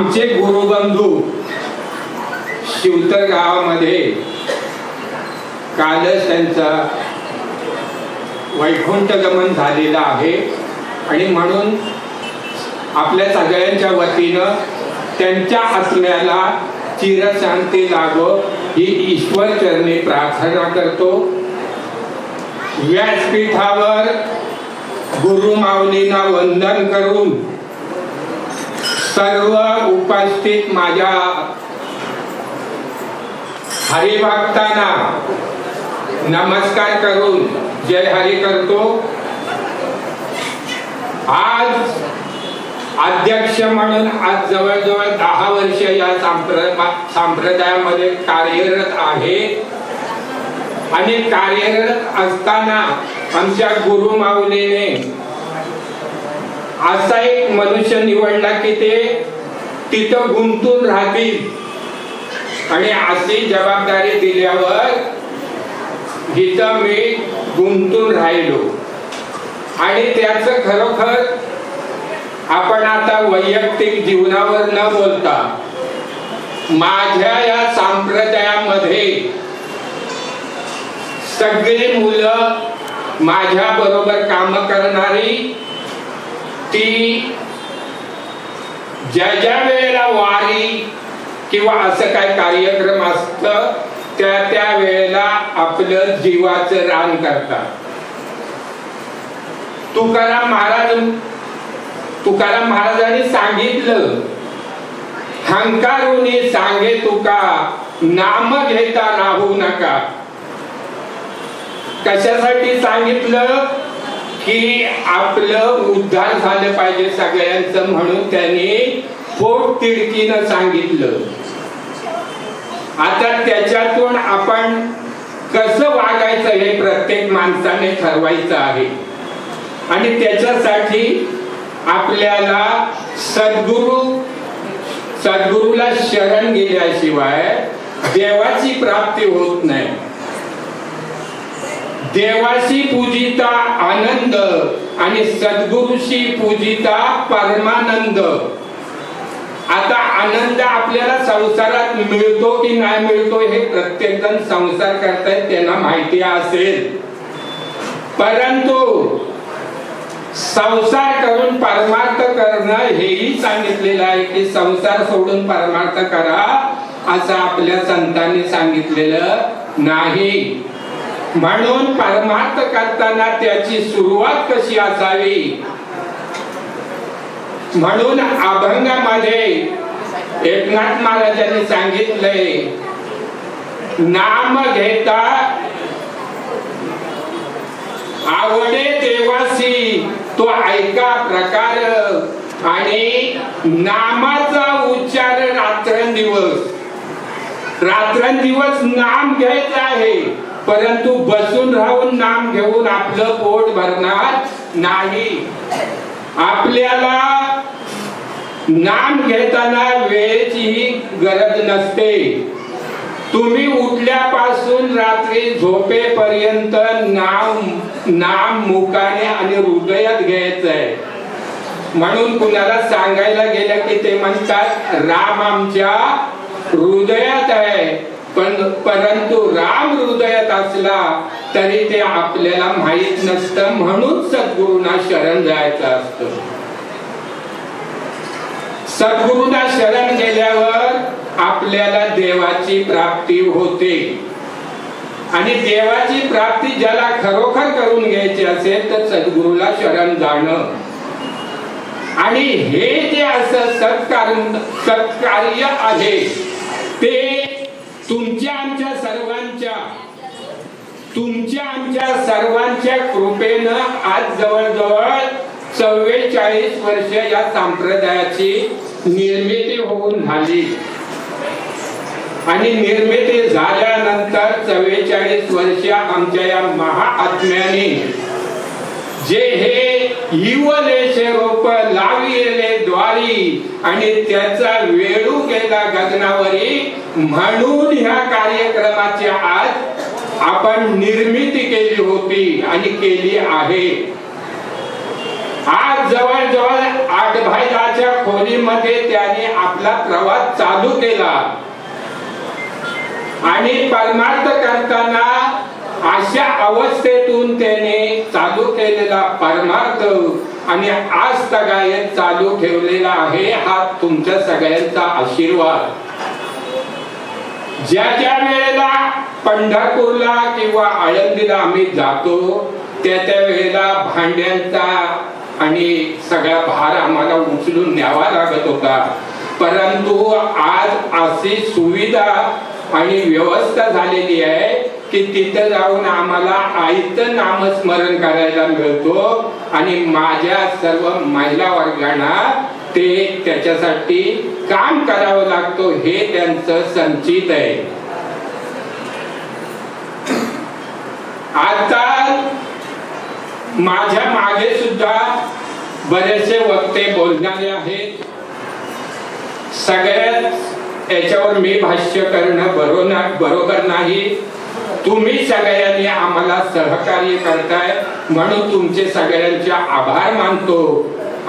आमचे गुरुबंधू शिवतर गावामध्ये कालच त्यांचा वैकुंठ गमन झालेला आहे आणि म्हणून आपल्या सगळ्यांच्या वतीनं त्यांच्या आत्म्याला चिरशांती लाभो ही ईश्वर चरणी प्रार्थना करतो। व्यासपीठावर गुरुमाऊलींना वंदन करून सर्व उपस्थित माझ्या हरिभक्तांना नमस्कार करून जय हरी करतो। आज अध्यक्ष म्हणून आज जवळजवळ 10 वर्ष या संप्रदायामध्ये कार्यरत आहे आणि कार्यरत असताना आमच्या गुरुमाऊलीने असा एक मनुष्य निवडला की ते तिथं गुंतून राहतील आणि अशी जबाबदारी दिल्यावर जिथं मी गुंतून राहिलो आणि त्याचं खरोखर आपण आता वैयक्तिक जीवनावर न बोलता माझ्या या संप्रदायामध्ये सगळी मुलं माझ्या बरोबर काम करणारी ती ज्या ज्या वेळेला वारी किंवा असं काय कार्यक्रम असतं त्या वेळेला आपलं जीवाचं रान करतात। तुकाराम महाराजांनी सांगितलं, हंकारुनी सांगे तुका नाम घेता राहू नका। कशासाठी सांगितलं की आपलं उद्धार झालं पाहिजे सगळ्यांचं, म्हणून त्यांनी पोट तिडकीनं सांगितलं। आता त्याच्यातून आपण कसं वागायचं हे प्रत्येक माणसाने ठरवायचं आहे आणि त्याच्यासाठी आपल्याला सद्गुरूला शरण गेल्याशिवाय देवाची प्राप्ती होत नाही। देवाशी पूजिता आनंद आणि सद्गुरूशी पूजिता परमानंद। आता आनंद आपल्याला संसारात मिळतो की नाही मिळतो हे प्रत्येक जण संसार करतायत त्यांना माहिती असेल, परंतु संसार करून परमार्थ करणं हेही सांगितलेलं आहे की संसार सोडून परमार्थ करा असं आपल्या संतांनी सांगितलेलं नाही। म्हणून परमार्थ करताना त्याची सुरुवात कशी असावी, म्हणून अभंगामध्ये एकनाथ महाराजांनी सांगितलंय, नाम घेता आवडे देवासी तो ऐका प्रकार आणि नामाचा उच्चार रात्रंदिवस नाम घ्यायचं आहे, परंतु बसून राहून नाम घेऊन आपलं पोट भरणार नाही। आपल्याला नाम घेताना वेळेचीही गरज नसते। तुम्ही उठल्यापासून रात्री झोपेपर्यंत नाम मुखाने आणि हृदयात घ्यायचंय। म्हणून कुणाला सांगायला गेलं की ते म्हणतात राम आमच्या हृदयात आहे, परंतु राम हृदयात असला तरी ते आपल्याला माहित नसतं, म्हणून सद्गुरूंना शरण जायचं असतं। सद्गुरूंना शरण गेल्यावर आपल्याला देवाची प्राप्ती होते आणि देवाची प्राप्ती ज्याला खरोखर करून घ्यायची असेल तर सद्गुरूला शरण जाणं आणि हे जे असं सत्कार्य आहे ते तुमच्या आमच्या सर्वांच्या कृपेनं आज जवळजवळ 44 वर्ष या संप्रदायाची निर्मिती होऊन झाली आणि निर्मिती झाल्यानंतर 44 वर्ष आमच्या या महाआत्म्याने जे हे हिवलेशे रोप लाविले द्वारी आणि त्याचा वेळू गेला गगनावरी, म्हणून ह्या कार्यक्रमाची आज आपण निर्मिती केली होती आणि केली आहे। आज जवळजवळ 8 बाय 10च्या खोलीमध्ये त्याने आपला प्रवास चालू केला आणि परमार्थ करताना अशा अवस्थेतून त्याने चालू केलेला परमार्थ आणि आज तगायत चालू ठेवलेला आहे. हा तुमच्या सगळ्यांचा आशीर्वाद. ज्या ज्या वेळेला पंढरपूरला किंवा आळंदीला आम्ही जातो त्या त्या वेळेला भांड्यांचा आणि सगळा भार आम्हाला उचलून न्यावा लागत होता. परंतु आज अशी सुविधा आणि व्यवस्था झालेली आहे की तिथे जाऊन आम्हाला आईचं नामस्मरण करायला मिळतो आणि माझ्या सर्व महिला वर्गांना ते त्याच्यासाठी काम करावं लागतो. हे त्यांचं संचित आहे. आता माझ्या मागे सुद्धा बरेचसे वक्ते बोलणारे आहेत. सगळ्यात याच्यावर मी भाष्य करणं बरोबर नाही. तुम्ही सगळ्यांनी आम्हाला सहकार्य करताय म्हणून तुमचे सगळ्यांचे आभार मानतो.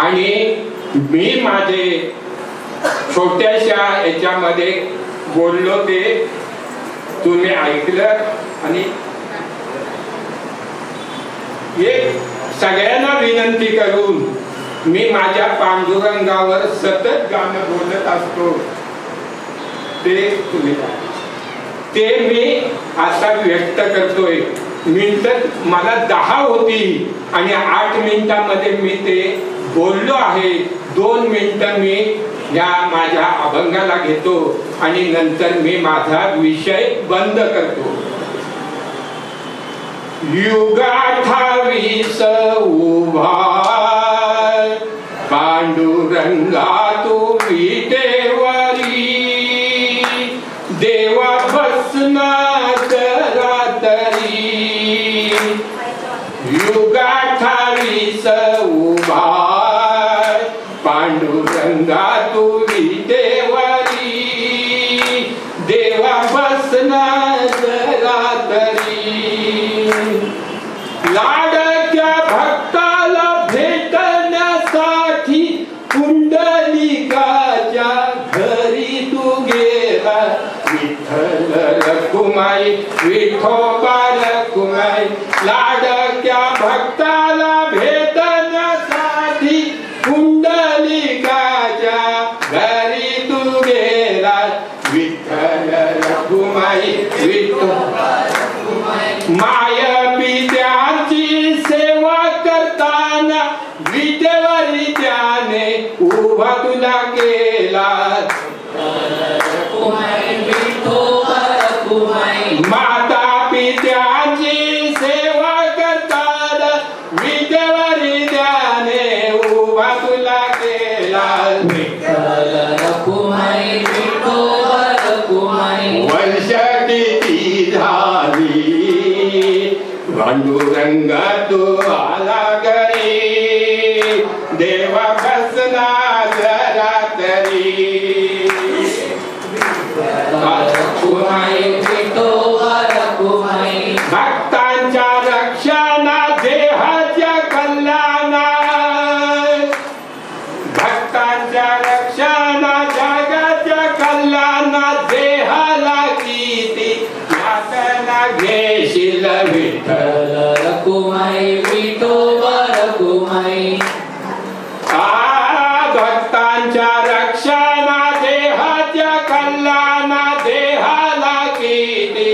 आणि मी माझे छोट्याशा याच्यामध्ये बोललो ते तुम्ही ऐकलं. आणि एक सगळ्यांना विनंती करून मी माझ्या पांडुरंगावर सतत गाणं बोलत असतो ते तुम्ही ते मी आता व्यक्त करतोय. मिनिट मला 10 होती आणि 8 मिनिटांमध्ये मी ते बोललो आहे. 2 मिनिटं मी या माझ्या अभंगाला घेतो आणि नंतर मी माझा विषय बंद करतो. युगा 28 उभा पांडुरंगा तू विटेवरी देवा बसनात रात्री. युगा 28 उभा पांडुरंगा तू विटेवरी देवा बसनात रात्री. लाडक्या भक्ताला भेटण्यासाठी पुंडलिकाच्या घरी तू गेला. विठ्ठल रखुमाई विठोबा रखुमाई. लाडक्या भक्ताला भेटण्यासाठी पुंडलिकाच्या घरी तू गेला. विठ्ठल रखुमाई विठोबा माय पित्याची सेवा करताना विटेवरी त्याने उभा तुला केला. माता पित्याची सेवा करताना विटेवरी त्याने उभा तुला केला. वर्ष किती झाली पांडुरंग तू आला घरी देवा बसना जरा तरी. भक्तांच्या रक्षणा देहाच्या कल्याणा भक्तांच्या रक्षणा जगाच्या कल्याणा देहाला किती यातना घेशील विठ्ठल रखुमाई विठोबा रखुमाई. भक्तांच्या रक्षणा देहाच्या कल्याणा देहाला किती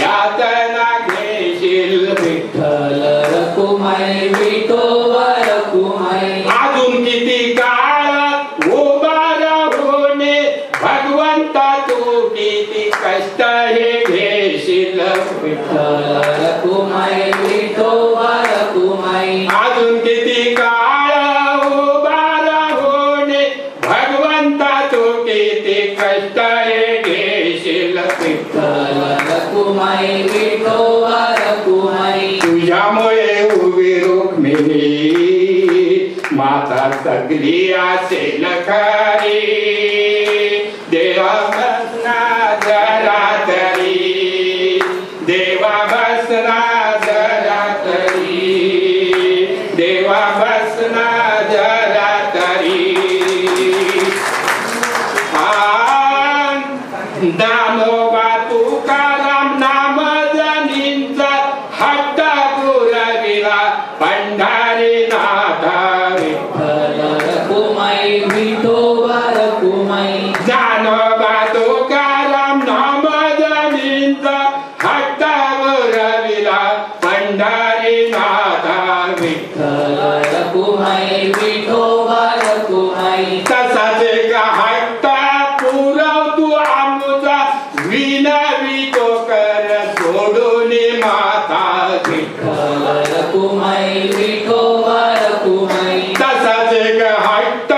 यातना घेशील विठ्ठल रखुमाई विठोबा रखुमाई. अजून किती काळ उभा राहूने भगवंता तू किती कष्ट हे घेशील विठ्ठल रखुमाई विठोबा रखुमाई. अजून किती काळ उभा राहूने भगवंता तू किती कष्ट हे घेशील विठ्ठल रखुमाई विठोबा रखुमाई. तुझ्यामुळे उभी रुक्मिणी माता सगळी असेल खरी देवा बसना जरा तरी. देवा बसना जरा तरी देवा बसना ज्ञानोबा तुकाराम नाम जनींचा हट्ट पुरविला पंढरीनाथ विठ्ठल रखुमाई विठोबा रखुमाई ज्ञानोबा तुकाराम नाम जनींचा हट्ट पुरविला पंढरीनाथ विठ्ठल रखुमाई विठोबा रखुमाई तसाच एक हट्ट पुरव तू आमचा विनवितो कर सोडून माता विठ्ठल रखुमाई विठोबा रखुमाई तसाच एक हट्ट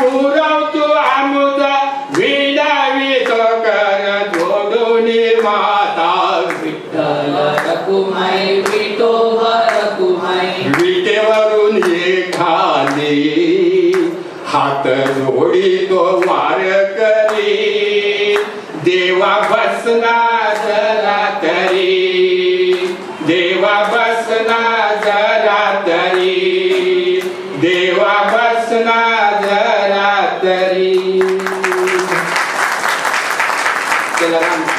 पुरव तू आमचा विनवितो कर सोडून माता विठ्ठल रखुमाई विठोबा रखुमाई विटेवरून ये खाली हात जोडी तो वार करी देवा बसना जरा तरी देवा बसना जरा तरी देवा बसना जरा तरी चला राम